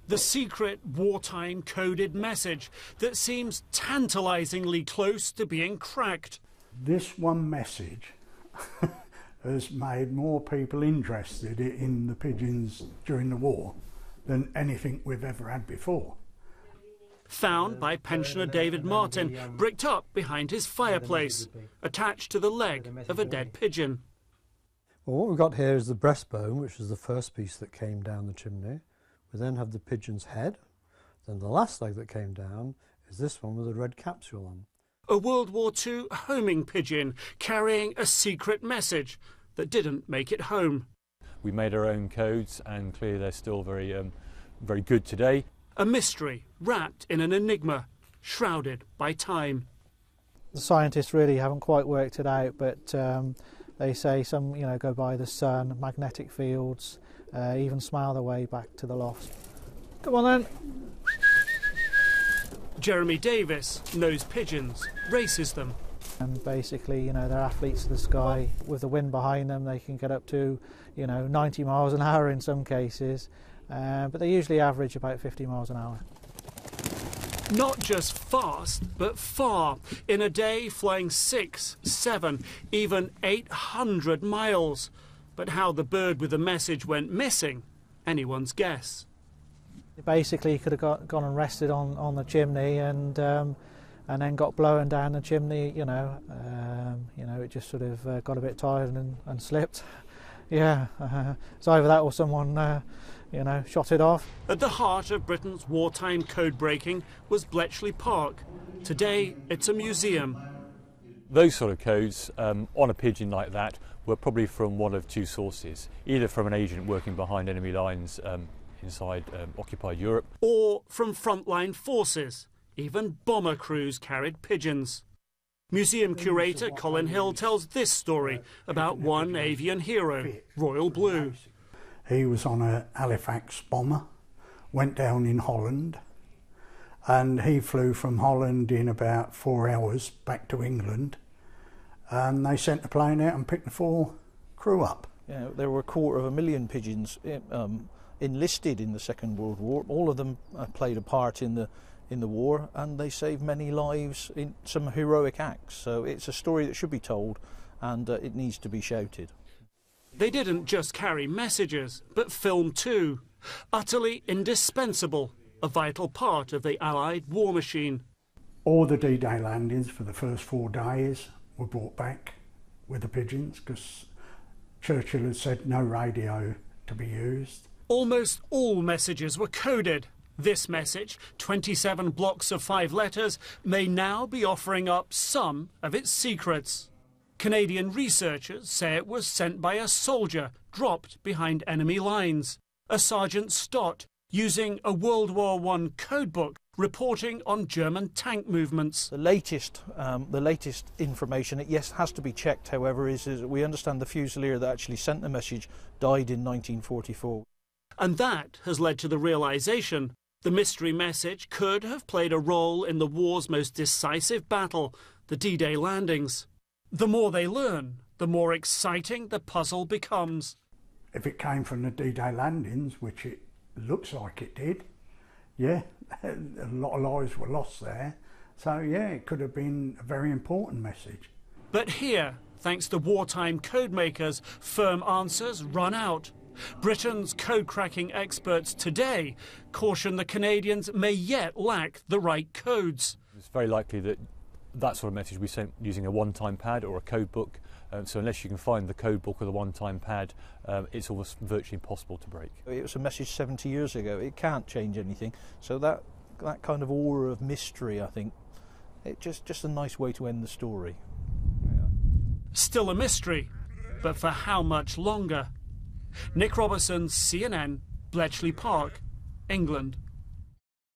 The secret wartime coded message that seems tantalisingly close to being cracked. This one message has made more people interested in the pigeons during the war than anything we've ever had before. Found by pensioner David Martin, bricked up behind his fireplace, attached to the leg of a dead pigeon. Well, what we've got here is the breastbone, which is the first piece that came down the chimney. We then have the pigeon's head. Then the last leg that came down is this one with a red capsule on. A World War II homing pigeon carrying a secret message that didn't make it home. We made our own codes, and clearly they're still very good today. A mystery wrapped in an enigma, shrouded by time. The scientists really haven't quite worked it out, but they say some, go by the sun, magnetic fields, even smile their way back to the loft. Come on then. Jeremy Davis knows pigeons, races them. And basically, they're athletes of the sky. With the wind behind them, they can get up to, 90 miles an hour in some cases. But they usually average about 50 miles an hour. Not just fast, but far. In a day, flying 6, 7, even 800 miles. But how the bird with the message went missing, anyone's guess. Basically, he could have gone and rested on the chimney and then got blown down the chimney. It just sort of got a bit tired and slipped. Yeah, it's either that or someone, shot it off. At the heart of Britain's wartime code breaking was Bletchley Park. Today, it's a museum. Those sort of codes on a pigeon like that were probably from one of two sources, either from an agent working behind enemy lines inside occupied Europe, or from frontline forces. Even bomber crews carried pigeons. Museum curator Colin Hill tells this story about one avian hero, Royal Blue. He was on a Halifax bomber, went down in Holland, and he flew from Holland in about 4 hours back to England, and they sent the plane out and picked the 4 crew up. Yeah, there were 250,000 pigeons enlisted in the Second World War. All of them played a part in the war, and they saved many lives in some heroic acts. So it's a story that should be told, and it needs to be shouted. They didn't just carry messages, but film too. Utterly indispensable, a vital part of the Allied war machine. All the D-Day landings for the first 4 days were brought back with the pigeons, because Churchill had said no radio to be used. Almost all messages were coded. This message, 27 blocks of 5 letters, may now be offering up some of its secrets. Canadian researchers say it was sent by a soldier dropped behind enemy lines. A Sergeant Stott using a World War I codebook reporting on German tank movements. The latest information, it has to be checked, however, is we understand the Fusilier that actually sent the message died in 1944. And that has led to the realisation the mystery message could have played a role in the war's most decisive battle, the D-Day landings. The more they learn, the more exciting the puzzle becomes. If it came from the D-Day landings, which it looks like it did, yeah, a lot of lives were lost there. So yeah, it could have been a very important message. But here, thanks to wartime codemakers, firm answers run out. Britain's code-cracking experts today caution the Canadians may yet lack the right codes. It's very likely that that sort of message will be sent using a one-time pad or a code book. So unless you can find the code book or the one-time pad, it's almost virtually impossible to break. It was a message 70 years ago. It can't change anything. So that kind of aura of mystery, I think, it's just a nice way to end the story. Yeah. Still a mystery, but for how much longer? Nick Robertson, CNN, Bletchley Park, England.